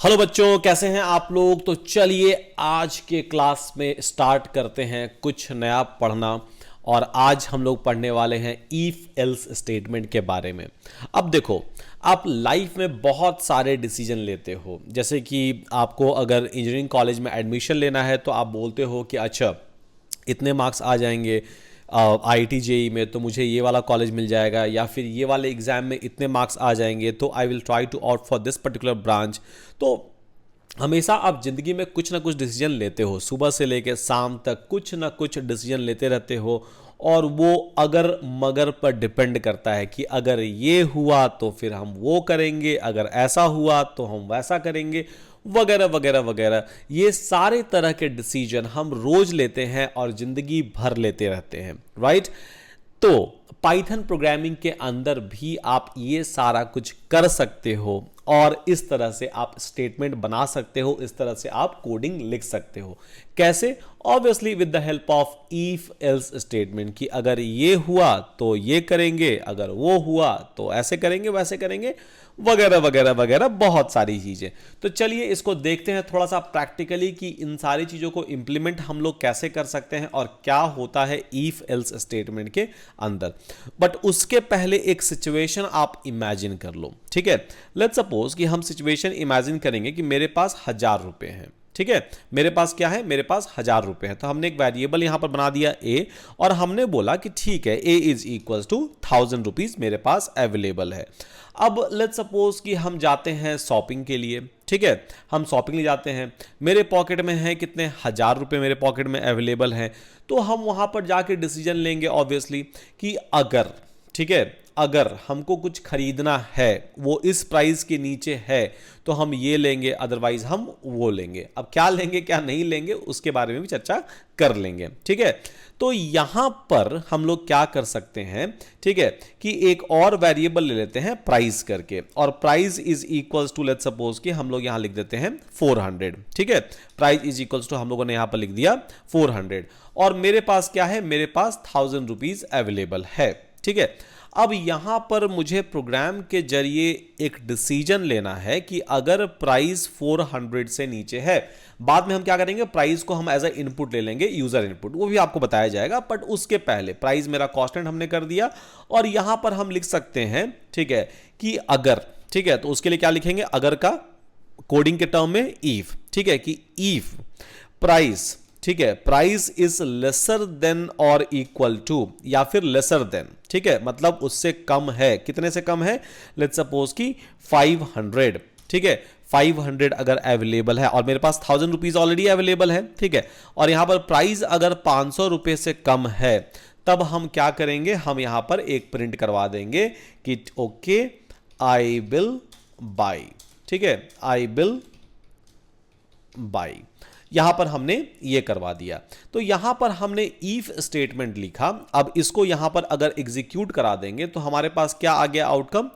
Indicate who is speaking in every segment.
Speaker 1: Hello बच्चों, कैसे हैं आप लोग। तो चलिए आज के क्लास में स्टार्ट करते हैं कुछ नया पढ़ना। और आज हम लोग पढ़ने वाले हैं इफ एल्स स्टेटमेंट के बारे में। अब देखो, आप लाइफ में बहुत सारे डिसीजन लेते हो। जैसे कि आपको अगर इंजीनियरिंग कॉलेज में एडमिशन लेना है तो आप बोलते हो कि अच्छा इतने मार्क्स आ जाएंगे आईआईटी जेई में तो मुझे ये वाला कॉलेज मिल जाएगा, या फिर ये वाले एग्जाम में इतने मार्क्स आ जाएंगे तो I will try to out for this particular branch. तो हमेशा आप जिंदगी में कुछ ना कुछ डिसीजन लेते हो, सुबह से लेकर शाम तक कुछ ना कुछ डिसीजन लेते रहते हो। और वो अगर मगर पर डिपेंड करता है कि अगर ये हुआ तो फिर हम वो करेंगे, अगर ऐसा हुआ तो हम वैसा करेंगे, वगैरह वगैरह वगैरह। ये सारे तरह के डिसीजन हम रोज लेते हैं और जिंदगी भर लेते रहते हैं, राइट। तो पाइथन प्रोग्रामिंग के अंदर भी आप ये सारा कुछ कर सकते हो और इस तरह से आप स्टेटमेंट बना सकते हो, इस तरह से आप कोडिंग लिख सकते हो। कैसे? Obviously with the help of if else statement, कि अगर ये हुआ तो ये करेंगे, अगर वो हुआ तो ऐसे करेंगे, वैसे करेंगे, वगैरह वगैरह वगैरह, बहुत सारी चीजें। तो चलिए इसको देखते हैं थोड़ा सा प्रैक्टिकली कि इन सारी चीजों को इंप्लीमेंट हम लोग कैसे कर सकते हैं और क्या होता है इफ एल्स स्टेटमेंट के अंदर। बट उसके पहले एक सिचुएशन आप इमेजिन कर लो, ठीक है। लेट्स सपोज कि हम सिचुएशन इमेजिन करेंगे कि मेरे पास 1000 रुपए हैं, ठीक है। मेरे पास क्या है? मेरे पास 1000 रुपए है। तो हमने एक वेरिएबल यहां पर बना दिया ए, और हमने बोला कि ठीक है ए इज इक्वल टू 1000 रुपीज मेरे पास अवेलेबल है। अब लेट्स सपोज कि हम जाते हैं शॉपिंग के लिए, ठीक है। हम शॉपिंग ले जाते हैं, मेरे पॉकेट में है कितने? 1000 रुपए मेरे पॉकेट में अवेलेबल है। तो हम वहां पर जाके डिसीजन लेंगे ऑब्वियसली कि अगर, ठीक है, अगर हमको कुछ खरीदना है वो इस प्राइस के नीचे है तो हम ये लेंगे, अदरवाइज हम वो लेंगे। अब क्या लेंगे क्या नहीं लेंगे उसके बारे में भी चर्चा कर लेंगे, ठीक है। तो यहां पर हम लोग क्या कर सकते हैं, ठीक है, कि एक और वेरिएबल ले लेते हैं प्राइस करके, और price is equals to, let's suppose कि हम लोग यहां लिख देते हैं 400, ठीक है। प्राइस इज इक्वल्स टू हम लोगों ने यहां पर लिख दिया 400, और मेरे पास क्या है? मेरे पास 1000 रुपीज अवेलेबल है, ठीक है। अब यहां पर मुझे प्रोग्राम के जरिए एक डिसीजन लेना है कि अगर प्राइस 400 से नीचे है, बाद में हम क्या करेंगे, प्राइस को हम एज अ इनपुट ले लेंगे, यूजर इनपुट, वो भी आपको बताया जाएगा। बट उसके पहले प्राइस मेरा कांस्टेंट हमने कर दिया, और यहां पर हम लिख सकते हैं, ठीक है, कि अगर, ठीक है, तो उसके लिए क्या लिखेंगे? अगर का कोडिंग के टर्म में इफ, ठीक है, कि इफ प्राइस, ठीक है, प्राइस इज लेसर देन और इक्वल टू, या फिर लेसर देन, ठीक है, मतलब उससे कम है। कितने से कम है? लेट्स सपोज कि 500, ठीक है। 500 अगर अवेलेबल है और मेरे पास 1000 रुपीज ऑलरेडी अवेलेबल है, ठीक है, और यहां पर प्राइस अगर 500 रुपए से कम है, तब हम क्या करेंगे? हम यहां पर एक प्रिंट करवा देंगे कि ओके आई विल बाई, ठीक है, आई विल बाई। यहां पर हमने ये करवा दिया। तो यहां पर हमने इफ स्टेटमेंट लिखा। अब इसको यहां पर अगर एग्जीक्यूट करा देंगे तो हमारे पास क्या आ गया outcome?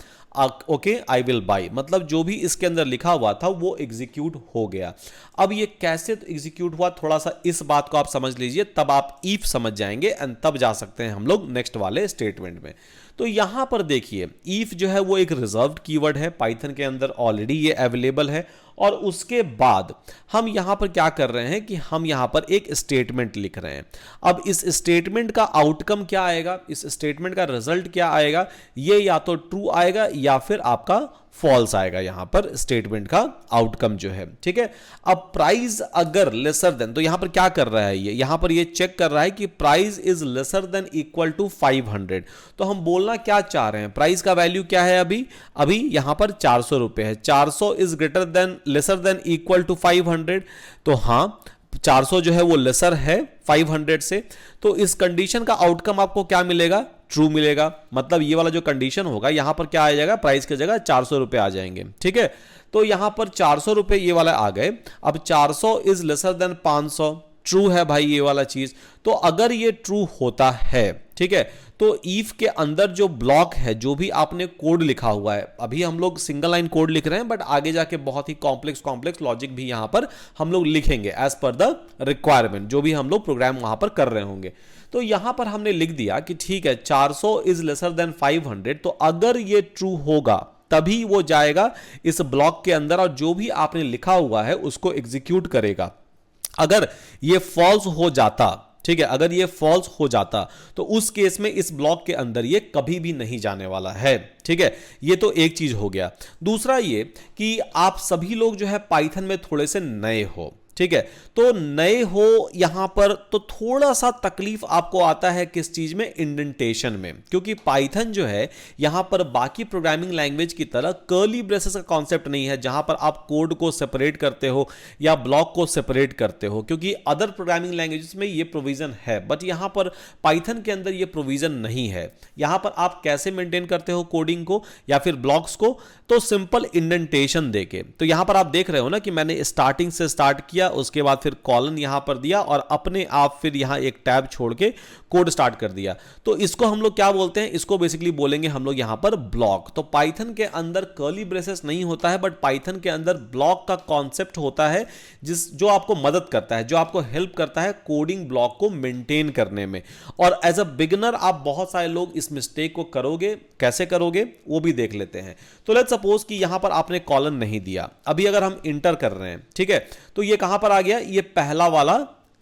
Speaker 1: Okay I will by, मतलब जो भी इसके अंदर लिखा हुआ था वो एग्जीक्यूट हो गया। अब ये कैसे एग्जीक्यूट हुआ, थोड़ा सा इस बात को आप समझ लीजिए, तब आप इफ समझ जाएंगे एंड तब जा सकते हैं हम लोग नेक्स्ट वाले स्टेटमेंट में। तो यहां पर देखिए इफ जो है वो एक रिजर्व्ड कीवर्ड है, पाइथन के अंदर ऑलरेडी ये अवेलेबल है। और उसके बाद हम यहां पर क्या कर रहे हैं कि हम यहां पर एक स्टेटमेंट लिख रहे हैं। अब इस स्टेटमेंट का आउटकम क्या आएगा, इस स्टेटमेंट का रिजल्ट क्या आएगा? ये या तो ट्रू आएगा या फिर आपका फॉल्स आएगा, यहां पर स्टेटमेंट का आउटकम जो है, ठीक है। अब प्राइस अगर लेसर देन, तो यहां पर क्या कर रहा है ये? यहां पर ये चेक कर रहा है कि price is lesser than equal to 500। तो हम बोलना क्या चाह रहे हैं? प्राइस का वैल्यू क्या है अभी? अभी यहां पर 400 रुपए है। 400 is greater than, lesser than equal to 500। तो हां 400 जो है वो लेसर है 500 से। तो इस कंडीशन का आउटकम आपको क्या मिलेगा? ट्रू मिलेगा। मतलब ये वाला जो कंडीशन होगा यहां पर क्या आ जाएगा? प्राइस की जगह 400 रुपए आ जाएंगे, ठीक है। तो यहां पर 400 रुपए ये वाला आ गए। अब 400 इज लेसर देन 500, ट्रू है भाई ये वाला चीज। तो अगर ये ट्रू होता है, ठीक है, तो इफ के अंदर जो ब्लॉक है, जो भी आपने कोड लिखा हुआ है, अभी हम लोग सिंगल लाइन कोड लिख रहे हैं, बट आगे जाके बहुत ही कॉम्प्लेक्स लॉजिक भी यहां पर हम लोग लिखेंगे एज पर द रिक्वायरमेंट, जो भी हम लोग प्रोग्राम वहां पर कर रहे होंगे। तो यहां पर हमने लिख दिया कि ठीक है 400 इज लेसर देन 500। तो अगर ये ट्रू होगा, तभी वो जाएगा इस ब्लॉक के अंदर और जो भी आपने लिखा हुआ है उसको एग्जीक्यूट करेगा। अगर ये फॉल्स हो जाता, ठीक है, अगर ये फॉल्स हो जाता तो उस केस में इस ब्लॉक के अंदर ये कभी भी नहीं जाने वाला है। ठीक है, ये तो एक चीज हो गया। दूसरा ये कि आप सभी लोग जो है पाइथन में थोड़े से नए हो, ठीक है, तो नए हो यहां पर तो थोड़ा सा तकलीफ आपको आता है किस चीज में, इंडेंटेशन में, क्योंकि पाइथन जो है यहां पर बाकी प्रोग्रामिंग लैंग्वेज की तरह कर्ली ब्रेसेस का कॉन्सेप्ट नहीं है जहां पर आप कोड को सेपरेट करते हो या ब्लॉक को सेपरेट करते हो, क्योंकि अदर प्रोग्रामिंग लैंग्वेजेस में ये प्रोविजन है बट यहां पर पाइथन के अंदर ये प्रोविजन नहीं है। यहां पर आप कैसे मेंटेन करते हो कोडिंग को या फिर ब्लॉक्स को, तो सिंपल इंडेंटेशन देके। तो यहां पर आप देख रहे हो ना कि मैंने स्टार्टिंग से स्टार्ट किया, उसके बाद फिर कॉलन यहां पर दिया और अपने आप फिर यहां एक टैब छोड़ के कोड स्टार्ट कर दिया। तो इसको हम लोग क्या बोलते हैं, इसको बेसिकली बोलेंगे हम लोग यहां पर ब्लॉक। तो पाइथन के अंदर कर्ली ब्रेसेस नहीं होता है बट पाइथन के अंदर ब्लॉक का कॉन्सेप्ट होता है जो आपको मदद करता है, जो आपको हेल्प करता है कोडिंग ब्लॉक को मेंटेन करने में। और एज अ बिगिनर आप बहुत सारे लोग इस मिस्टेक को करोगे, कैसे करोगे वो भी देख लेते हैं। तो लेट्स सपोज कि यहां पर आपने कॉलन नहीं दिया, अभी अगर हम इंटर कर रहे हैं, ठीक है, तो ये कहां पर आ गया, ये पहला वाला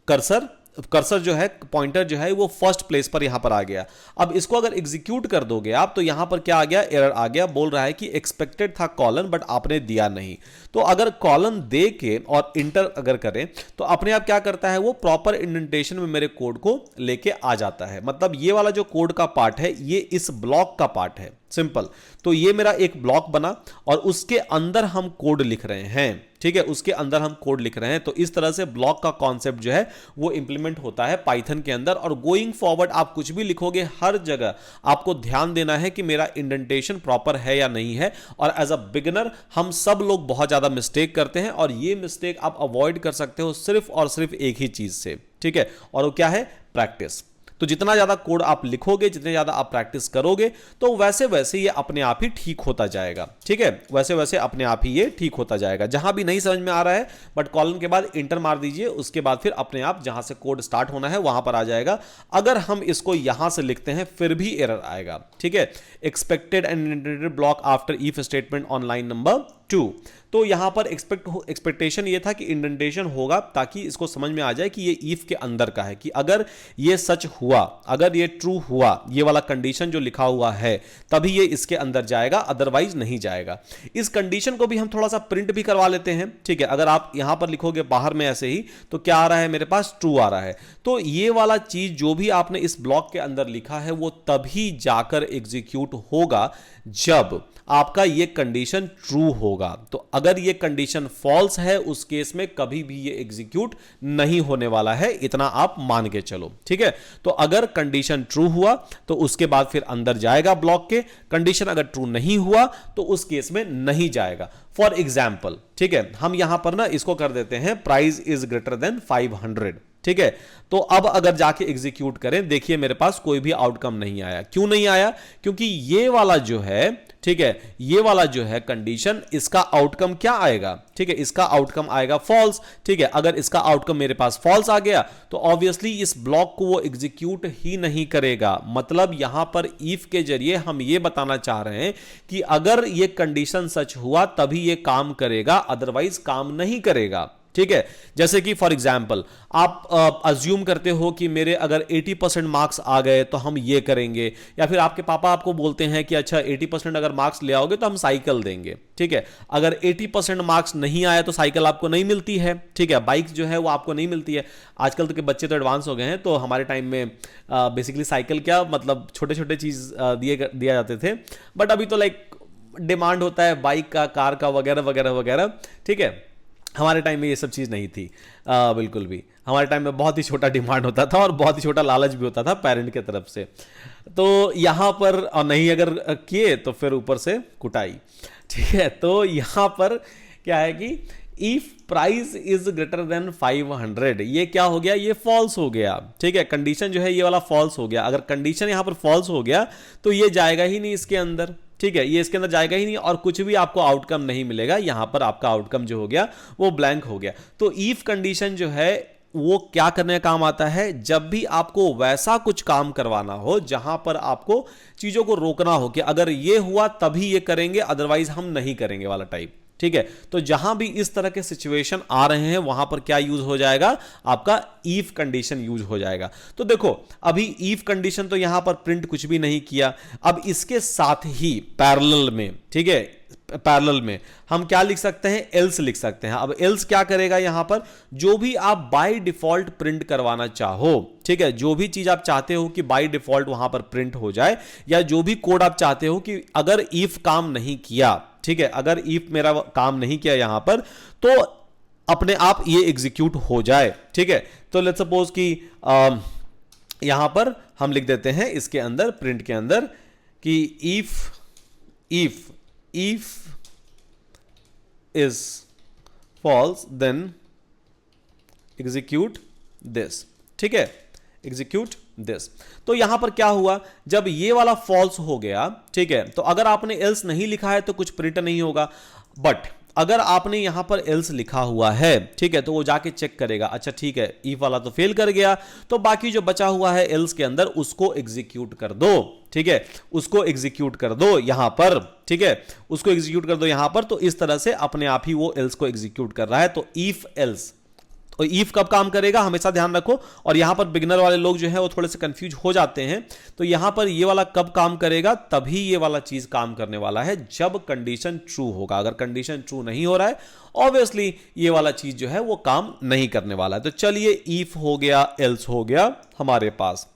Speaker 1: कर्सर जो है, पॉइंटर जो है वो फर्स्ट प्लेस पर यहां पर आ गया। अब इसको अगर एग्जीक्यूट कर दोगे आप तो यहां पर क्या आ गया, एरर आ गया, बोल रहा है कि एक्सपेक्टेड था कॉलन बट आपने दिया नहीं। तो अगर कॉलन दे के और इंटर अगर करें तो अपने आप क्या करता है, वो प्रॉपर इंडेंटेशन में मेरे कोड को लेके आ जाता है। मतलब ये वाला जो कोड का पार्ट है ये इस ब्लॉक का पार्ट है, सिंपल। तो ये मेरा एक ब्लॉक बना और उसके अंदर हम कोड लिख रहे हैं, ठीक है, उसके अंदर हम कोड लिख रहे हैं। तो इस तरह से ब्लॉक का कॉन्सेप्ट जो है वो इंप्लीमेंट होता है पाइथन के अंदर। और गोइंग फॉरवर्ड आप कुछ भी लिखोगे हर जगह आपको ध्यान देना है कि मेरा इंडेंटेशन प्रॉपर है या नहीं है। और एज अ बिगिनर हम सब लोग बहुत ज्यादा मिस्टेक करते हैं और ये मिस्टेक आप अवॉइड कर सकते हो सिर्फ और सिर्फ एक ही चीज से, ठीक है, और वो क्या है, प्रैक्टिस। तो जितना ज्यादा कोड आप लिखोगे, जितने ज्यादा आप प्रैक्टिस करोगे तो वैसे वैसे ये अपने आप ही ठीक होता जाएगा, ठीक है, वैसे वैसे अपने आप ही ये ठीक होता जाएगा। जहां भी नहीं समझ में आ रहा है बट कॉलन के बाद इंटर मार दीजिए, उसके बाद फिर अपने आप जहां से कोड स्टार्ट होना है वहां पर आ जाएगा। अगर हम इसको यहां से लिखते हैं फिर भी एरर आएगा, ठीक है, expected and indented block after if statement on line number 2। तो यहां पर एक्सपेक्टेशन ये था कि इंडेंटेशन होगा ताकि इसको समझ में आ जाए कि ये इफ के अंदर का है, कि अगर ये सच हुआ, अगर ये ट्रू हुआ, ये वाला कंडीशन जो लिखा हुआ है तभी ये इसके अंदर जाएगा, अदरवाइज नहीं जाएगा। इस कंडीशन को भी हम थोड़ा सा प्रिंट भी करवा लेते हैं, ठीक है। अगर आप यहां पर लिखोगे बाहर में ऐसे ही तो क्या आ रहा है, मेरे पास ट्रू आ रहा है। तो ये वाला चीज जो भी आपने इस ब्लॉक के अंदर लिखा है वो तभी जाकर एग्जीक्यूट होगा जब आपका ये कंडीशन ट्रू होगा। तो अगर ये कंडीशन फॉल्स है उस केस में कभी भी ये एग्जीक्यूट नहीं होने वाला है, इतना आप मान के चलो, ठीक है। तो अगर कंडीशन ट्रू हुआ तो उसके बाद फिर अंदर जाएगा ब्लॉक के, कंडीशन अगर ट्रू नहीं हुआ तो उस केस में नहीं जाएगा। फॉर एग्जाम्पल, ठीक है, हम यहां पर ना इसको कर देते हैं प्राइस इज ग्रेटर देन 500, ठीक है। तो अब अगर जाके एग्जीक्यूट करें, देखिए मेरे पास कोई भी आउटकम नहीं आया। क्यों नहीं आया, क्योंकि ये वाला जो है, ठीक है, ये वाला जो है कंडीशन, इसका आउटकम क्या आएगा, ठीक है, इसका आउटकम आएगा फॉल्स, ठीक है। अगर इसका आउटकम मेरे पास फॉल्स आ गया तो ऑब्वियसली इस ब्लॉक को वो एग्जीक्यूट ही नहीं करेगा। मतलब यहां पर इफ के जरिए हम ये बताना चाह रहे हैं कि अगर ये कंडीशन सच हुआ तभी ये काम करेगा, अदरवाइज काम नहीं करेगा, ठीक है। जैसे कि फॉर एग्जाम्पल आप अज्यूम करते हो कि मेरे अगर 80% मार्क्स आ गए तो हम ये करेंगे, या फिर आपके पापा आपको बोलते हैं कि अच्छा 80% अगर मार्क्स ले आओगे तो हम साइकिल देंगे, ठीक है। अगर 80% मार्क्स नहीं आया तो साइकिल आपको नहीं मिलती है, ठीक है, बाइक जो है वो आपको नहीं मिलती है। आजकल तो के बच्चे तो एडवांस हो गए हैं, तो हमारे टाइम में बेसिकली साइकिल क्या मतलब छोटे छोटे चीज दिया जाते थे, बट अभी तो लाइक डिमांड होता है बाइक का, कार का, वगैरह वगैरह वगैरह, ठीक है। हमारे टाइम में ये सब चीज़ नहीं थी, बिल्कुल भी। हमारे टाइम में बहुत ही छोटा डिमांड होता था और बहुत ही छोटा लालच भी होता था पेरेंट की तरफ से। तो यहाँ पर और नहीं अगर किए तो फिर ऊपर से कुटाई, ठीक है। तो यहाँ पर क्या है कि if price is greater then 500, ये क्या हो गया, ये फॉल्स हो गया, ठीक है। कंडीशन जो है ये वाला फॉल्स हो गया। अगर कंडीशन यहाँ पर फॉल्स हो गया तो ये जाएगा ही नहीं इसके अंदर, ठीक है, ये इसके अंदर जाएगा ही नहीं और कुछ भी आपको आउटकम नहीं मिलेगा। यहां पर आपका आउटकम जो हो गया वो ब्लैंक हो गया। तो इफ कंडीशन जो है वो क्या करने का काम आता है, जब भी आपको वैसा कुछ काम करवाना हो जहां पर आपको चीजों को रोकना हो कि अगर ये हुआ तभी ये करेंगे, अदरवाइज हम नहीं करेंगे वाला टाइप। ठीक है, तो जहां भी इस तरह के सिचुएशन आ रहे हैं वहां पर क्या यूज हो जाएगा, आपका इफ कंडीशन यूज हो जाएगा। तो देखो अभी इफ कंडीशन तो यहां पर प्रिंट कुछ भी नहीं किया, अब इसके साथ ही पैरेलल में, ठीक है, पैरेलल में हम क्या लिख सकते हैं, एल्स लिख सकते हैं। अब एल्स क्या करेगा, यहां पर जो भी आप बाय डिफॉल्ट प्रिंट करवाना चाहो, ठीक है, जो भी चीज आप चाहते हो कि बाय डिफॉल्ट वहां पर प्रिंट हो जाए, या जो भी कोड आप चाहते हो कि अगर इफ काम नहीं किया, ठीक है, अगर इफ मेरा काम नहीं किया यहां पर, तो अपने आप ये एग्जीक्यूट हो जाए। ठीक है, तो लेट्स सपोज कि यहां पर हम लिख देते हैं इसके अंदर, प्रिंट के अंदर कि if is false then execute this। ठीक है, execute this। तो यहां पर क्या हुआ, जब ये वाला false हो गया, ठीक है, तो अगर आपने else नहीं लिखा है तो कुछ प्रिंट नहीं होगा, बट अगर आपने यहां पर else लिखा हुआ है, ठीक है, तो वो जाके चेक करेगा, अच्छा ठीक है if वाला तो फेल कर गया, तो बाकी जो बचा हुआ है else के अंदर उसको एग्जीक्यूट कर दो। ठीक है, उसको एग्जीक्यूट कर दो यहां पर, ठीक है, उसको एग्जीक्यूट कर दो यहां पर। तो इस तरह से अपने आप ही वो else को एग्जीक्यूट कर रहा है। तो if else, तो इफ कब काम करेगा हमेशा ध्यान रखो, और यहां पर बिगिनर वाले लोग जो है वो थोड़े से कंफ्यूज हो जाते हैं। तो यहां पर ये वाला कब काम करेगा, तभी ये वाला चीज काम करने वाला है जब कंडीशन ट्रू होगा। अगर कंडीशन ट्रू नहीं हो रहा है ऑब्वियसली ये वाला चीज जो है वो काम नहीं करने वाला है। तो चलिए इफ हो गया, एल्स हो गया हमारे पास।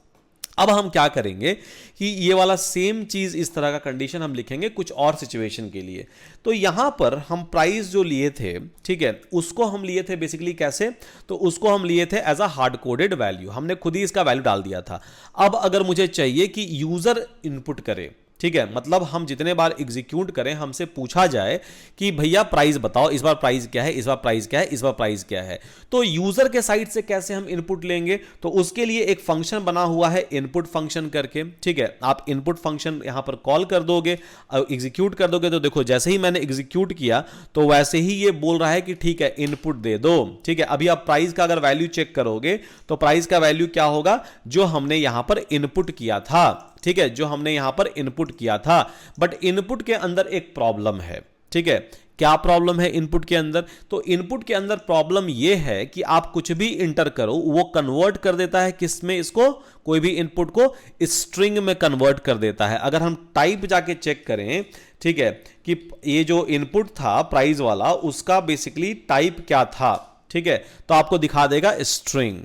Speaker 1: अब हम क्या करेंगे कि ये वाला सेम चीज, इस तरह का कंडीशन हम लिखेंगे कुछ और सिचुएशन के लिए। तो यहां पर हम प्राइस जो लिए थे, ठीक है, उसको हम लिए थे बेसिकली कैसे, तो उसको हम लिए थे as a hard coded value, हमने खुद ही इसका वैल्यू डाल दिया था। अब अगर मुझे चाहिए कि यूजर इनपुट करे, ठीक है, मतलब हम जितने बार एग्जीक्यूट करें हमसे पूछा जाए कि भैया प्राइस बताओ, इस बार प्राइस क्या है, इस बार प्राइस क्या है, इस बार प्राइस क्या है, तो यूजर के साइड से कैसे हम इनपुट लेंगे, तो उसके लिए एक फंक्शन बना हुआ है इनपुट फंक्शन करके। ठीक है, आप इनपुट फंक्शन यहां पर कॉल कर दोगे, एग्जीक्यूट कर दोगे, तो देखो जैसे ही मैंने एग्जीक्यूट किया तो वैसे ही ये बोल रहा है कि ठीक है इनपुट दे दो। ठीक है, अभी आप प्राइस का अगर वैल्यू चेक करोगे तो प्राइस का वैल्यू क्या होगा, जो हमने यहां पर इनपुट किया था। ठीक है, जो हमने यहां पर इनपुट किया था, बट इनपुट के अंदर एक प्रॉब्लम है। ठीक है, क्या प्रॉब्लम है इनपुट के अंदर, तो इनपुट के अंदर प्रॉब्लम यह है कि आप कुछ भी इंटर करो वो कन्वर्ट कर देता है किस में, इसको कोई भी इनपुट को स्ट्रिंग में कन्वर्ट कर देता है। अगर हम टाइप जाके चेक करें, ठीक है, कि ये जो इनपुट था प्राइस वाला उसका बेसिकली टाइप क्या था, ठीक है, तो आपको दिखा देगा स्ट्रिंग।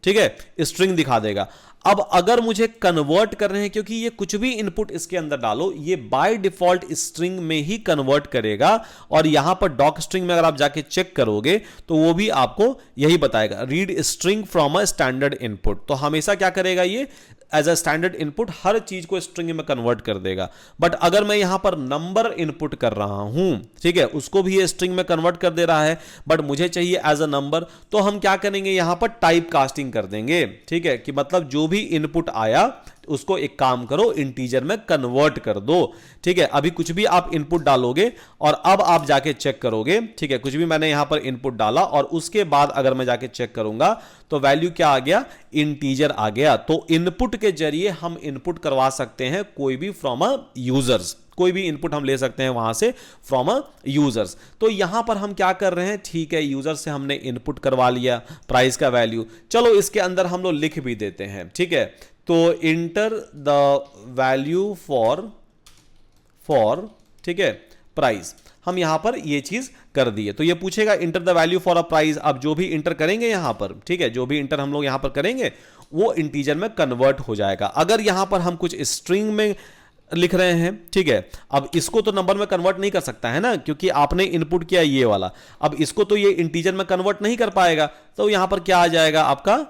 Speaker 1: ठीक है, स्ट्रिंग दिखा देगा। अब अगर मुझे कन्वर्ट करने हैं, क्योंकि ये कुछ भी इनपुट इसके अंदर डालो ये बाय डिफॉल्ट स्ट्रिंग में ही कन्वर्ट करेगा, और यहां पर डॉक स्ट्रिंग में अगर आप जाके चेक करोगे तो वो भी आपको यही बताएगा, read string from a standard input. तो हमेशा क्या करेगा ये, एज अ स्टैंडर्ड इनपुट हर चीज को स्ट्रिंग में कन्वर्ट कर देगा। बट अगर मैं यहां पर नंबर इनपुट कर रहा हूं, ठीक है, उसको भी ये स्ट्रिंग में कन्वर्ट कर दे रहा है, बट मुझे चाहिए एज अ नंबर, तो हम क्या करेंगे यहां पर टाइप कास्टिंग कर देंगे। ठीक है, कि मतलब जो भी इनपुट आया उसको एक काम करो इंटीजर में कन्वर्ट कर दो। ठीक है, अभी कुछ भी आप इनपुट डालोगे और अब आप जाके चेक करोगे, ठीक है, कुछ भी मैंने यहां पर इनपुट डाला और उसके बाद अगर मैं जाके चेक करूंगा तो वैल्यू क्या आ गया, इंटीजर आ गया। तो इनपुट के जरिए हम इनपुट करवा सकते हैं कोई भी फ्रॉम अ यूजर्स, कोई भी इनपुट हम ले सकते हैं वहां से फ्रॉम अ यूजर्स। तो यहां पर हम क्या कर रहे हैं, ठीक है, यूजर से हमने इनपुट करवा लिया प्राइस का वैल्यू, चलो इसके अंदर हम लोग लिख भी देते हैं। ठीक है, तो इंटर द वैल्यू फॉर ठीक है प्राइस, हम यहां पर ये चीज कर दिए। तो ये पूछेगा enter the value for a price. अब जो भी इंटर करेंगे यहां पर, ठीक है, जो भी इंटर हम लोग यहां पर करेंगे वो इंटीजर में कन्वर्ट हो जाएगा। अगर यहां पर हम कुछ स्ट्रिंग में लिख रहे हैं, ठीक है, अब इसको तो नंबर में कन्वर्ट नहीं कर सकता है ना, क्योंकि आपने इनपुट किया ये वाला, अब इसको तो ये इंटीजर में कन्वर्ट नहीं कर पाएगा, तो यहां पर क्या आ जाएगा, आपका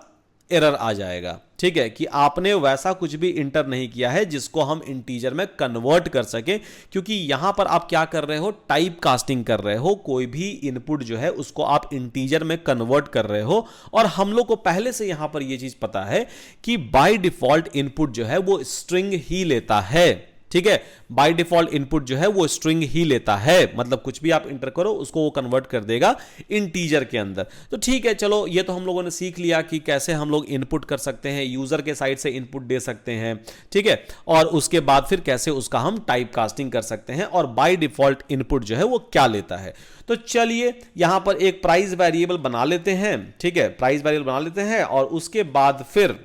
Speaker 1: एरर आ जाएगा। ठीक है, कि आपने वैसा कुछ भी इंटर नहीं किया है जिसको हम इंटीजर में कन्वर्ट कर सके, क्योंकि यहां पर आप क्या कर रहे हो, टाइप कास्टिंग कर रहे हो, कोई भी इनपुट जो है उसको आप इंटीजर में कन्वर्ट कर रहे हो। और हम लोग को पहले से यहां पर यह चीज पता है कि बाय डिफॉल्ट इनपुट जो है वो स्ट्रिंग ही लेता है। ठीक है, बाय डिफॉल्ट इनपुट जो है वो स्ट्रिंग ही लेता है, मतलब कुछ भी आप इंटर करो उसको वो कन्वर्ट कर देगा इंटीजर के अंदर। तो ठीक है, चलो ये तो हम लोगों ने सीख लिया कि कैसे हम लोग इनपुट कर सकते हैं, यूजर के साइड से इनपुट दे सकते हैं, ठीक है, और उसके बाद फिर कैसे उसका हम टाइप कास्टिंग कर सकते हैं और बाय डिफॉल्ट इनपुट जो है वो क्या लेता है। तो चलिए यहां पर एक प्राइस वेरिएबल बना लेते हैं, ठीक है, प्राइस वेरिएबल बना लेते हैं और उसके बाद फिर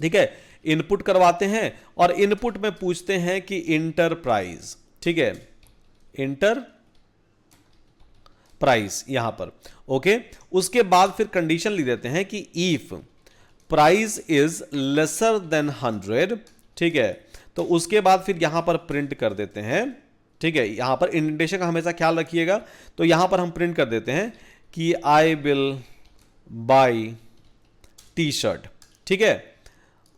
Speaker 1: ठीक है इनपुट करवाते हैं और इनपुट में पूछते हैं कि इंटर प्राइस, ठीक है, इंटर प्राइस यहां पर, ओके। उसके बाद फिर कंडीशन लिख देते हैं कि if price is lesser then 100, ठीक है, तो उसके बाद फिर यहां पर प्रिंट कर देते हैं, ठीक है, यहां पर इंडेंटेशन का हमेशा ख्याल रखिएगा। तो यहां पर हम प्रिंट कर देते हैं कि I will buy T shirt, ठीक है।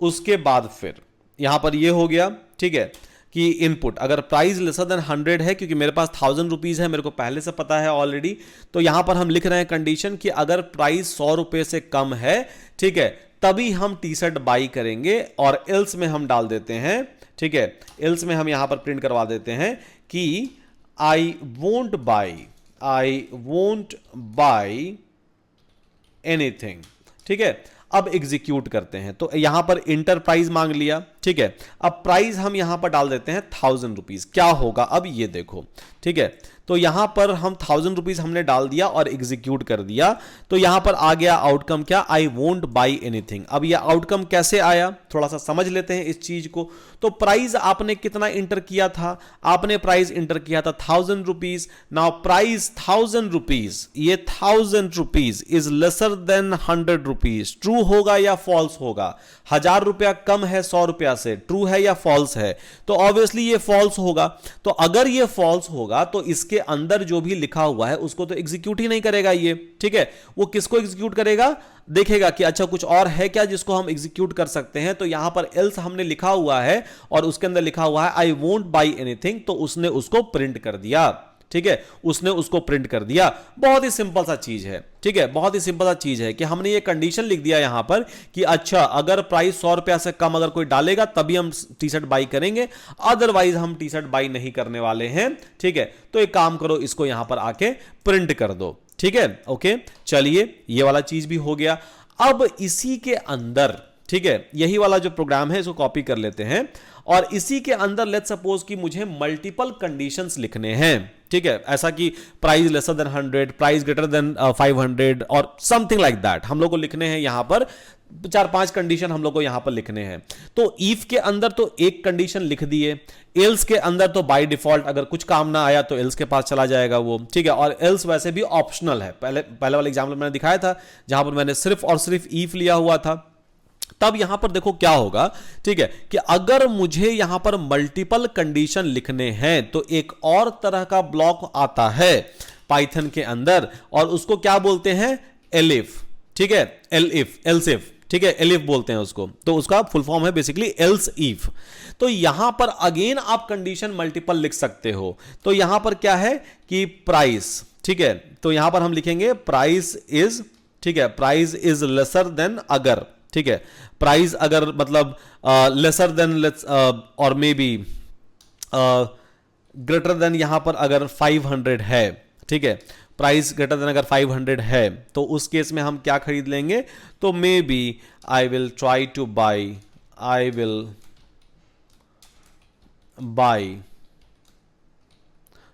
Speaker 1: उसके बाद फिर यहां पर ये हो गया, ठीक है, कि इनपुट अगर प्राइस लेसर देन 100 है, क्योंकि मेरे पास 1000 रुपीज है, मेरे को पहले से पता है ऑलरेडी, तो यहां पर हम लिख रहे हैं कंडीशन कि अगर प्राइस 100 रुपए से कम है, ठीक है, तभी हम टी शर्ट बाई करेंगे। और एल्स में हम डाल देते हैं, ठीक है, एल्स में हम यहां पर प्रिंट करवा देते हैं कि आई वोंट बाई एनीथिंग, ठीक है। अब एग्जीक्यूट करते हैं, तो यहां पर इंटर प्राइस मांग लिया, ठीक है। अब प्राइस हम यहां पर डाल देते हैं 1000 रुपीज। क्या होगा अब ये देखो, ठीक है, तो यहां पर हम 1000 रुपीज हमने डाल दिया और एग्जीक्यूट कर दिया, तो यहां पर आ गया आउटकम क्या, आई वोंट बाई एनीथिंग। अब ये आउटकम कैसे आया थोड़ा सा समझ लेते हैं इस चीज को। तो प्राइस आपने कितना इंटर किया था, आपने प्राइस इंटर किया था 1000 रुपीज। नाउ प्राइस 1000 रुपीज, ये 1000 rupees is lesser then 100 rupees. True होगा या फॉल्स होगा? 1000 रुपया कम है 100 रुपया से, ट्रू है या फॉल्स है? तो ऑब्वियसली ये फॉल्स होगा। तो अगर ये फॉल्स होगा तो इसके अंदर जो भी लिखा हुआ है उसको तो एग्जीक्यूट ही नहीं करेगा ये, ठीक है। वो किसको एग्जीक्यूट करेगा, देखेगा कि अच्छा कुछ और है क्या जिसको हम एग्जीक्यूट कर सकते हैं। तो यहां पर एल्स हमने लिखा हुआ है और उसके अंदर लिखा हुआ है आई वोंट बाई एनीथिंग, तो उसने उसको प्रिंट कर दिया, ठीक है, उसने उसको प्रिंट कर दिया। बहुत ही सिंपल सा चीज है, ठीक है, बहुत ही सिंपल सा चीज है कि हमने ये कंडीशन लिख दिया यहां पर कि अच्छा अगर प्राइस 100 रुपया से कम अगर कोई डालेगा तभी हम टी शर्ट बाई करेंगे, अदरवाइज हम टी शर्ट बाई नहीं करने वाले हैं, ठीक है। तो एक काम करो, इसको यहां पर आके प्रिंट कर दो, ठीक है, ओके। चलिए ये वाला चीज भी हो गया। अब इसी के अंदर, ठीक है, यही वाला जो प्रोग्राम है इसको कॉपी कर लेते हैं और इसी के अंदर लेट्स सपोज कि मुझे मल्टीपल कंडीशंस लिखने हैं, ठीक है, ऐसा कि price lesser than 100, price greater than 500 और समथिंग लाइक दैट हम लोग को लिखने हैं। यहां पर 4-5 कंडीशन हम लोग को यहां पर लिखने हैं। तो इफ के अंदर तो एक कंडीशन लिख दिए, एल्स के अंदर तो बाय डिफॉल्ट अगर कुछ काम ना आया तो एल्स के पास चला जाएगा वो, ठीक है। और एल्स वैसे भी ऑप्शनल है, पहले वाले एग्जाम्पल मैंने दिखाया था जहां पर मैंने सिर्फ और सिर्फ इफ लिया हुआ था। तब यहां पर देखो क्या होगा, ठीक है, कि अगर मुझे यहां पर मल्टीपल कंडीशन लिखने हैं तो एक और तरह का ब्लॉक आता है पाइथन के अंदर और उसको क्या बोलते हैं, एलिफ, ठीक है, एल्स इफ, ठीक है, एलिफ बोलते हैं उसको। तो उसका फुल फॉर्म है बेसिकली एल्स इफ। तो यहां पर अगेन आप कंडीशन मल्टीपल लिख सकते हो। तो यहां पर क्या है कि प्राइस, ठीक है, तो यहां पर हम लिखेंगे प्राइस इज, ठीक है, प्राइस इज लेसर देन, अगर, ठीक है, प्राइस अगर मतलब लेसर देन लेट्स और मे बी ग्रेटर देन यहां पर अगर 500 है, ठीक है, प्राइस ग्रेटर देन अगर 500 है तो उस केस में हम क्या खरीद लेंगे, तो maybe I will try to buy, I will buy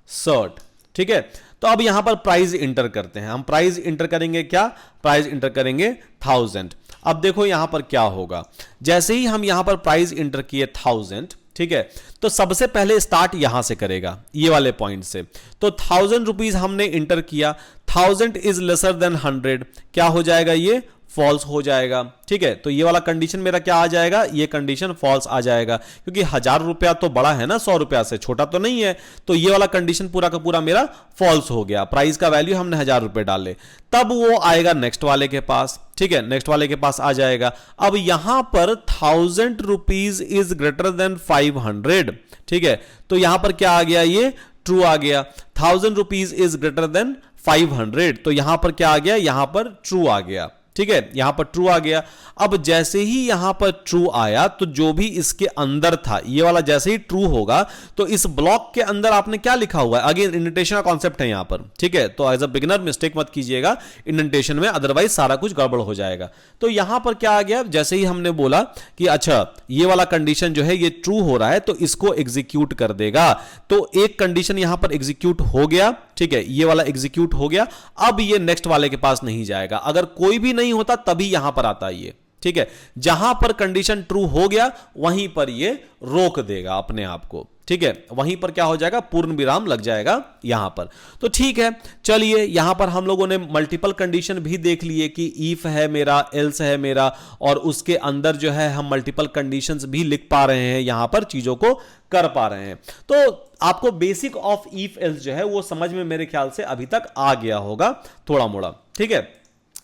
Speaker 1: shirt, ठीक है। तो अब यहां पर प्राइस इंटर करते हैं, हम प्राइस इंटर करेंगे क्या, प्राइस इंटर करेंगे 1000। अब देखो यहां पर क्या होगा, जैसे ही हम यहां पर प्राइस इंटर किए 1000, ठीक है, तो सबसे पहले स्टार्ट यहां से करेगा ये वाले पॉइंट से। तो 1000 रुपीज हमने इंटर किया, 1000 इज लेसर देन 100, क्या हो जाएगा, ये फॉल्स हो जाएगा, ठीक है। तो ये वाला कंडीशन मेरा क्या आ जाएगा, ये कंडीशन फॉल्स आ जाएगा, क्योंकि 1000 रुपया तो बड़ा है ना 100 रुपया से, छोटा तो नहीं है। तो ये वाला कंडीशन पूरा का पूरा मेरा फॉल्स हो गया। प्राइस का वैल्यू हमने 1000 रुपए डाले, तब वो आएगा नेक्स्ट वाले के पास, ठीक है, नेक्स्ट वाले के पास आ जाएगा। अब यहां पर 1000 रुपीज इज ग्रेटर देन 500, ठीक है, तो यहां पर क्या आ गया, ये ट्रू आ गया। 1000 रुपीज इज ग्रेटर देन 500, तो यहां पर क्या आ गया, यहां पर ट्रू आ गया, ठीक है, यहां पर ट्रू आ गया। अब जैसे ही यहां पर ट्रू आया तो जो भी इसके अंदर था ये वाला जैसे ही ट्रू होगा तो इस ब्लॉक के अंदर आपने क्या लिखा हुआ है, अगेन इंडेंटेशन का कॉन्सेप्ट है यहां पर, ठीक है। तो एज अ बिगिनर मिस्टेक मत कीजिएगा इंडेंटेशन में, अदरवाइज सारा कुछ गड़बड़ हो जाएगा। तो यहां पर क्या आ गया, जैसे ही हमने बोला कि अच्छा ये वाला कंडीशन जो है ये ट्रू हो रहा है तो इसको एग्जीक्यूट कर देगा। तो एक कंडीशन यहां पर एग्जीक्यूट हो गया, ठीक है, ये वाला एग्जीक्यूट हो गया। अब ये नेक्स्ट वाले के पास नहीं जाएगा, अगर कोई भी नहीं होता तभी यहां पर आता है ये, ठीक है। जहां पर कंडीशन ट्रू हो गया वहीं पर ये रोक देगा अपने आप को, ठीक है, वहीं पर क्या हो जाएगा, पूर्ण विराम लग जाएगा यहां पर। तो ठीक है, चलिए यहां पर हम लोगों ने मल्टीपल कंडीशन भी देख लिए कि इफ है मेरा, एल्स है मेरा, और उसके अंदर जो है हम मल्टीपल कंडीशंस भी लिख पा रहे हैं, यहां पर चीजों को कर पा रहे हैं। तो आपको बेसिक ऑफ इफ एल्स जो है वो समझ में मेरे ख्याल से अभी तक आ गया होगा थोड़ा मोड़ा, ठीक है।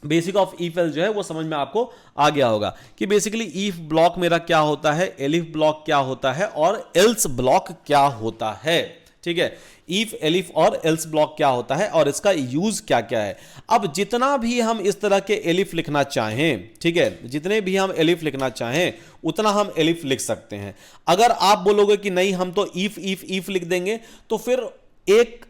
Speaker 1: बेसिक ऑफ इफ एल्स जो है वो समझ में आपको आ गया होगा कि बेसिकली इफ ब्लॉक मेरा क्या होता है, एलिफ ब्लॉक क्या होता है और एल्स ब्लॉक क्या होता है, ठीक है। इफ, एलिफ और एल्स ब्लॉक क्या होता है और इसका यूज क्या क्या है। अब जितना भी हम इस तरह के एलिफ लिखना चाहें, ठीक है, जितने भी हम एलिफ लिखना चाहें उतना हम एलिफ लिख सकते हैं। अगर आप बोलोगे कि नहीं हम तो इफ इफ इफ लिख देंगे तो फिर एक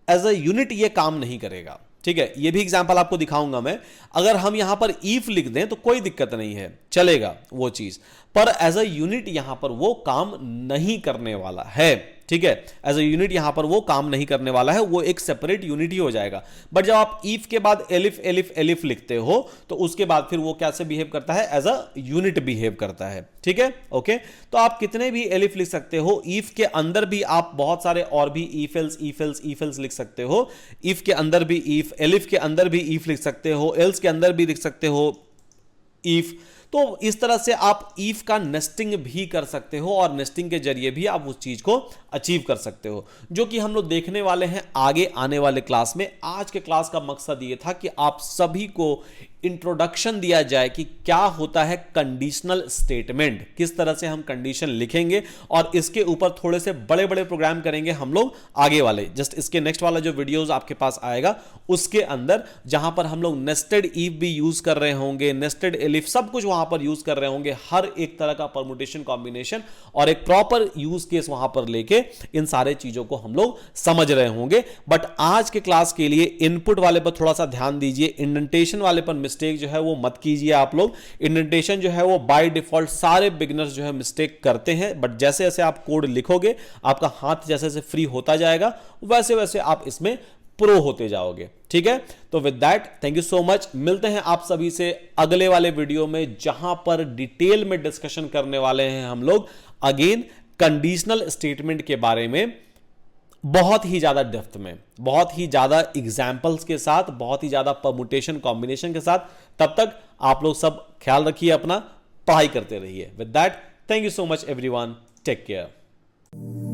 Speaker 1: एज अ यूनिट ये काम नहीं करेगा, ठीक है। ये भी एग्जांपल आपको दिखाऊंगा मैं। अगर हम यहां पर इफ लिख दें तो कोई दिक्कत नहीं है, चलेगा वो चीज, पर एज अ यूनिट यहां पर वो काम नहीं करने वाला है, ठीक है। एज अ यूनिट यहां पर वो काम नहीं करने वाला है, वो एक सेपरेट यूनिट ही हो जाएगा। बट जब आप इफ के बाद एलिफ एलिफ एलिफ लिखते हो तो उसके बाद फिर वो कैसे बिहेव करता है, एज अ यूनिट बिहेव करता है, ठीक है, ओके। तो आप कितने भी एलिफ लिख सकते हो, इफ के अंदर भी आप बहुत सारे और भी if else if else if else लिख सकते हो। इफ के अंदर भी इफ, एलिफ के अंदर भी इफ लिख सकते हो, एल्स के अंदर भी लिख सकते हो इफ। तो इस तरह से आप इफ का नेस्टिंग भी कर सकते हो और नेस्टिंग के जरिए भी आप उस चीज को अचीव कर सकते हो, जो कि हम लोग देखने वाले हैं आगे आने वाले क्लास में। आज के क्लास का मकसद ये था कि आप सभी को इंट्रोडक्शन दिया जाए कि क्या होता है कंडीशनल स्टेटमेंट, किस तरह से हम कंडीशन लिखेंगे, और इसके ऊपर थोड़े से बड़े बड़े प्रोग्राम करेंगे हम लोग आगे वाले, जस्ट इसके नेक्स्ट वाला जो वीडियोस आपके पास आएगा उसके अंदर, जहां पर हम लोग नेस्टेड इफ भी यूज कर रहे होंगे, नेस्टेड एलिफ, सब कुछ वहां पर यूज कर रहे होंगे, हर एक तरह का परमुटेशन कॉम्बिनेशन और एक प्रॉपर यूज केस वहां पर लेके इन सारे चीजों को हम लोग समझ रहे होंगे। बट आज के क्लास के लिए इनपुट वाले पर थोड़ा सा ध्यान दीजिए, इंडेंटेशन वाले पर मिस्टेक जो है वो मत कीजिए आप लोग। इंडेंटेशन जो है वो बाय डिफॉल्ट सारे बिगिनर्स जो है मिस्टेक करते हैं, बट जैसे जैसे आप कोड लिखोगे आपका हाथ जैसे जैसे फ्री होता जाएगा वैसे वैसे आप इसमें प्रो होते जाओगे, ठीक है। तो with that thank you so much, मिलते हैं आप सभी से अगले वाले वीडियो में जहां पर डिटेल में डिस्कशन करने वाले हैं हम लोग अगेन कंडीशनल स्टेटमेंट के बारे में, बहुत ही ज्यादा डेप्थ में, बहुत ही ज्यादा एग्जाम्पल्स के साथ, बहुत ही ज्यादा परमुटेशन कॉम्बिनेशन के साथ। तब तक आप लोग सब ख्याल रखिए, अपना पढ़ाई करते रहिए। With that thank you so much everyone, take care.